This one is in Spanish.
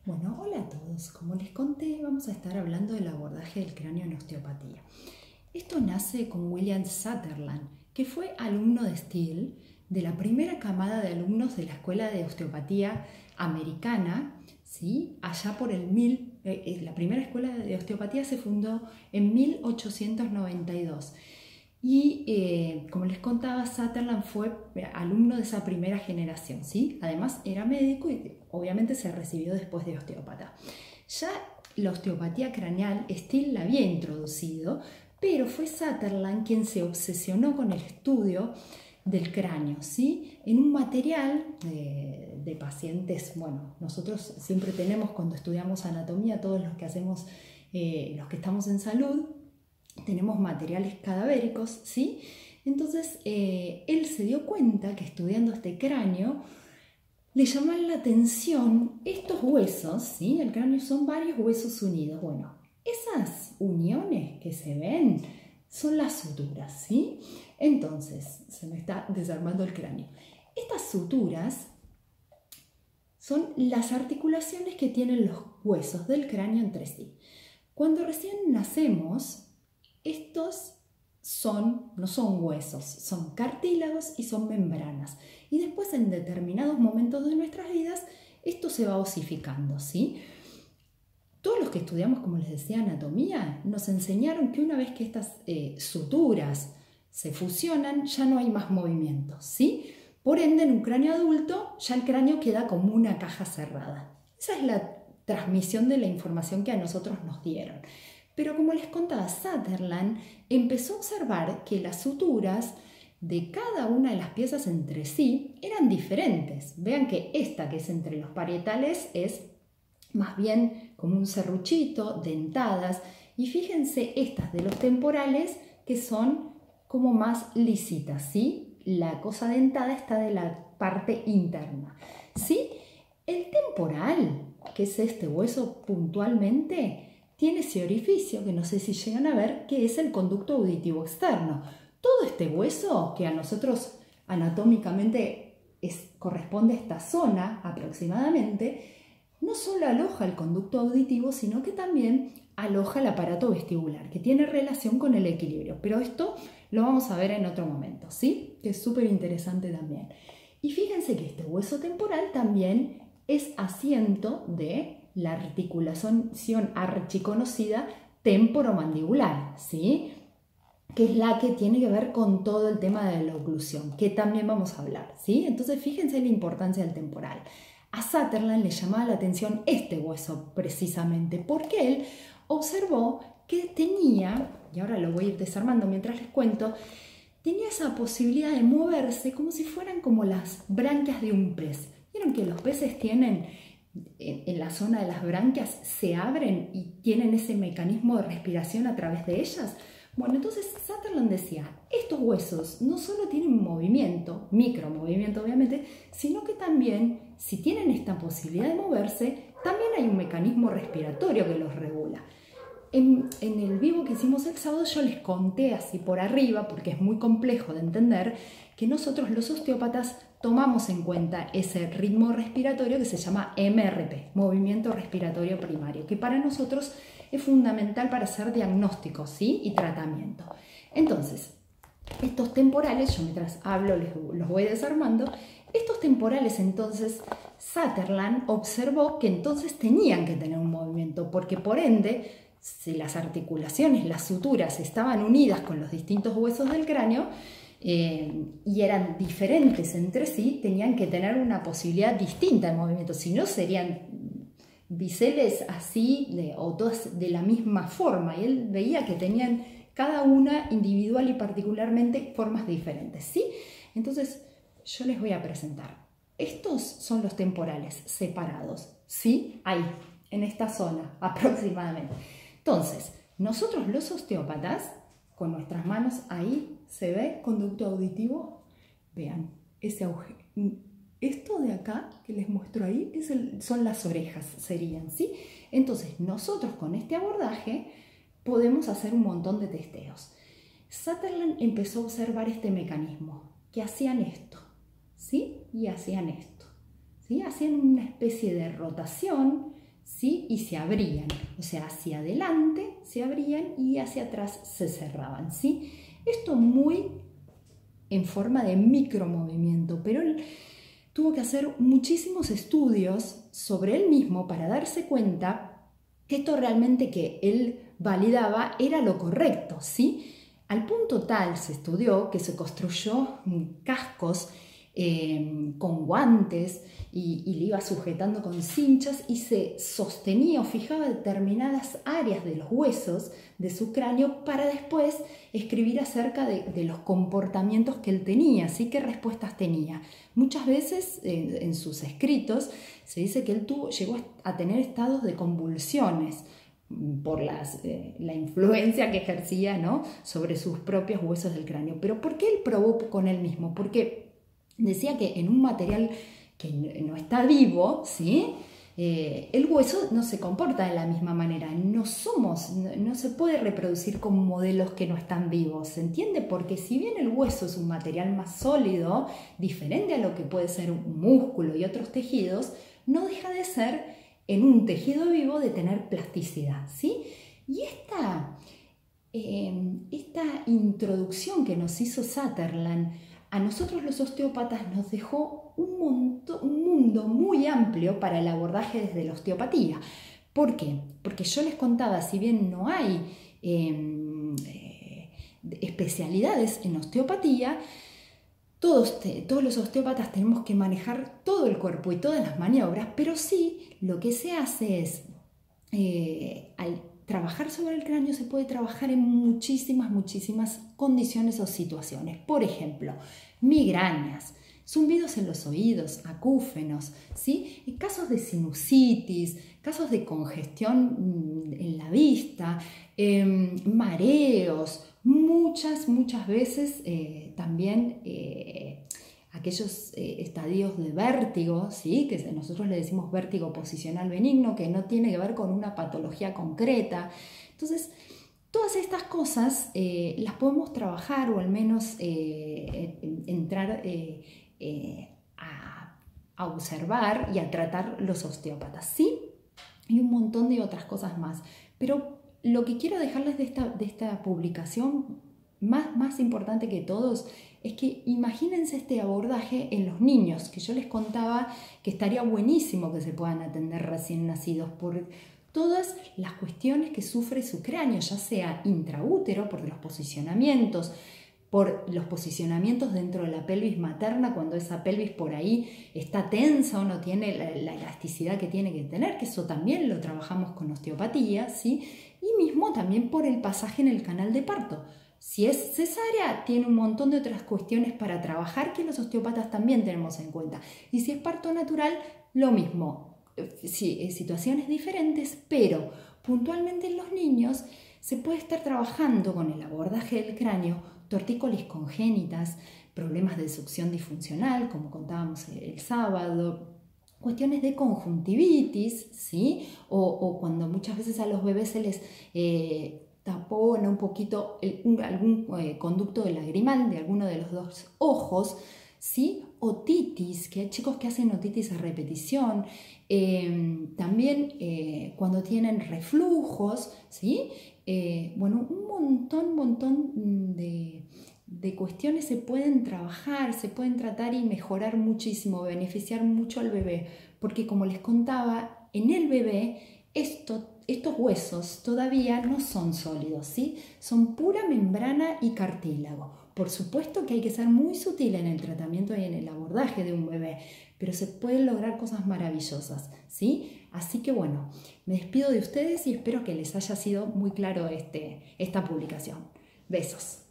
Bueno, hola a todos. Como les conté, vamos a estar hablando del abordaje del cráneo en osteopatía. Esto nace con William Sutherland, que fue alumno de Steele, de la primera camada de alumnos de la Escuela de Osteopatía Americana, ¿sí? Allá por la primera escuela de osteopatía se fundó en 1892. Y como les contaba, Sutherland fue alumno de esa primera generación, ¿sí? Además era médico y obviamente se recibió después de osteópata. Ya la osteopatía craneal, Steele la había introducido, pero fue Sutherland quien se obsesionó con el estudio del cráneo, ¿sí? En un material de pacientes, bueno, nosotros siempre tenemos cuando estudiamos anatomía, todos los que hacemos, los que estamos en salud, tenemos materiales cadavéricos, ¿sí? Entonces, él se dio cuenta que estudiando este cráneo, le llamaban la atención estos huesos, ¿sí? El cráneo son varios huesos unidos. Bueno, esas uniones que se ven son las suturas, ¿sí? Entonces, se me está desarmando el cráneo. Estas suturas son las articulaciones que tienen los huesos del cráneo entre sí. Cuando recién nacemos, estos no son huesos, son cartílagos y son membranas. Y después en determinados momentos de nuestras vidas, esto se va osificando, ¿sí? Todos los que estudiamos, como les decía, anatomía, nos enseñaron que una vez que estas suturas se fusionan, ya no hay más movimiento, ¿sí? Por ende, en un cráneo adulto, ya el cráneo queda como una caja cerrada. Esa es la transmisión de la información que a nosotros nos dieron. Pero como les contaba, Sutherland empezó a observar que las suturas de cada una de las piezas entre sí eran diferentes. Vean que esta que es entre los parietales es más bien como un serruchito, dentadas, y fíjense estas de los temporales que son como más lisitas, ¿sí? La cosa dentada está de la parte interna, ¿sí? El temporal, que es este hueso puntualmente, tiene ese orificio que no sé si llegan a ver, que es el conducto auditivo externo. Todo este hueso que a nosotros anatómicamente corresponde a esta zona aproximadamente, no solo aloja el conducto auditivo, sino que también aloja el aparato vestibular, que tiene relación con el equilibrio. Pero esto lo vamos a ver en otro momento, ¿sí? Que es súper interesante también. Y fíjense que este hueso temporal también es asiento de la articulación archiconocida temporomandibular, ¿sí? Que es la que tiene que ver con todo el tema de la oclusión, que también vamos a hablar, ¿sí? Entonces fíjense la importancia del temporal. A Sutherland le llamaba la atención este hueso precisamente, porque él observó que tenía, y ahora lo voy a ir desarmando mientras les cuento, tenía esa posibilidad de moverse como si fueran como las branquias de un pez. ¿Vieron que los peces tienen en la zona de las branquias, se abren y tienen ese mecanismo de respiración a través de ellas? Bueno, entonces Sutherland decía, estos huesos no solo tienen movimiento, micromovimiento obviamente, sino que también, si tienen esta posibilidad de moverse, también hay un mecanismo respiratorio que los regula. En el vivo que hicimos el sábado yo les conté así por arriba, porque es muy complejo de entender, que nosotros los osteópatas tomamos en cuenta ese ritmo respiratorio que se llama MRP, movimiento respiratorio primario, que para nosotros es fundamental para hacer diagnóstico, ¿sí? Y tratamiento. Entonces, estos temporales, yo mientras hablo los voy desarmando, estos temporales entonces Sutherland observó que entonces tenían que tener un movimiento, porque por ende, si las articulaciones, las suturas estaban unidas con los distintos huesos del cráneo y eran diferentes entre sí, tenían que tener una posibilidad distinta de movimiento, si no serían biseles así o todas de la misma forma, y él veía que tenían cada una individual y particularmente formas diferentes, ¿sí? Entonces yo les voy a presentar. Estos son los temporales separados, ¿sí? Ahí, en esta zona aproximadamente. Entonces, nosotros los osteópatas, con nuestras manos ahí, se ve conducto auditivo. Vean, ese agujero. Esto de acá que les muestro ahí son las orejas, serían, ¿sí? Entonces, nosotros con este abordaje podemos hacer un montón de testeos. Sutherland empezó a observar este mecanismo, que hacían esto, ¿sí? Y hacían esto, ¿sí? Hacían una especie de rotación, ¿sí? Y se abrían, o sea, hacia adelante se abrían y hacia atrás se cerraban, ¿sí? Esto muy en forma de micromovimiento, pero él tuvo que hacer muchísimos estudios sobre él mismo para darse cuenta que esto realmente que él validaba era lo correcto, ¿sí? Al punto tal se estudió que se construyó cascos con guantes y le iba sujetando con cinchas y se sostenía o fijaba determinadas áreas de los huesos de su cráneo para después escribir acerca de los comportamientos que él tenía, ¿sí? ¿Qué respuestas tenía? Muchas veces en sus escritos se dice que él llegó a tener estados de convulsiones por la influencia que ejercía, ¿no?, sobre sus propios huesos del cráneo. Pero ¿por qué él probó con él mismo? Porque decía que en un material que no está vivo, ¿sí?, el hueso no se comporta de la misma manera. No se puede reproducir con modelos que no están vivos, ¿se entiende? Porque si bien el hueso es un material más sólido, diferente a lo que puede ser un músculo y otros tejidos, no deja de ser, en un tejido vivo, de tener plasticidad, ¿sí? Y esta introducción que nos hizo Sutherland a nosotros los osteópatas nos dejó un mundo muy amplio para el abordaje desde la osteopatía. ¿Por qué? Porque yo les contaba, si bien no hay especialidades en osteopatía, todos los osteópatas tenemos que manejar todo el cuerpo y todas las maniobras, pero sí lo que se hace es, al trabajar sobre el cráneo se puede trabajar en muchísimas condiciones o situaciones. Por ejemplo, migrañas, zumbidos en los oídos, acúfenos, ¿sí? Y casos de sinusitis, casos de congestión en la vista, mareos, muchas veces también aquellos estadios de vértigo, ¿sí?, que nosotros le decimos vértigo posicional benigno, que no tiene que ver con una patología concreta. Entonces, todas estas cosas las podemos trabajar, o al menos entrar a observar y a tratar los osteópatas, ¿sí? Y un montón de otras cosas más. Pero lo que quiero dejarles de esta publicación, más importante que todos, es que imagínense este abordaje en los niños, que yo les contaba que estaría buenísimo que se puedan atender recién nacidos por todas las cuestiones que sufre su cráneo, ya sea intraútero, por los posicionamientos dentro de la pelvis materna, cuando esa pelvis por ahí está tensa o no tiene la elasticidad que tiene que tener, que eso también lo trabajamos con osteopatía, ¿sí? Y mismo también por el pasaje en el canal de parto. Si es cesárea, tiene un montón de otras cuestiones para trabajar que los osteópatas también tenemos en cuenta. Y si es parto natural, lo mismo. Sí, situaciones diferentes, pero puntualmente en los niños se puede estar trabajando con el abordaje del cráneo, tortícolis congénitas, problemas de succión disfuncional, como contábamos el sábado, cuestiones de conjuntivitis, ¿sí? O cuando muchas veces a los bebés se les tapona un poquito algún conducto de lagrimal de alguno de los dos ojos, ¿sí? Otitis, que hay chicos que hacen otitis a repetición, también cuando tienen reflujos, ¿sí? Bueno, un montón de cuestiones se pueden trabajar, se pueden tratar y mejorar muchísimo, beneficiar mucho al bebé, porque como les contaba, en el bebé estos huesos todavía no son sólidos, ¿sí? Son pura membrana y cartílago. Por supuesto que hay que ser muy sutil en el tratamiento y en el abordaje de un bebé, pero se pueden lograr cosas maravillosas, ¿sí? Así que bueno, me despido de ustedes y espero que les haya sido muy claro esta publicación. Besos.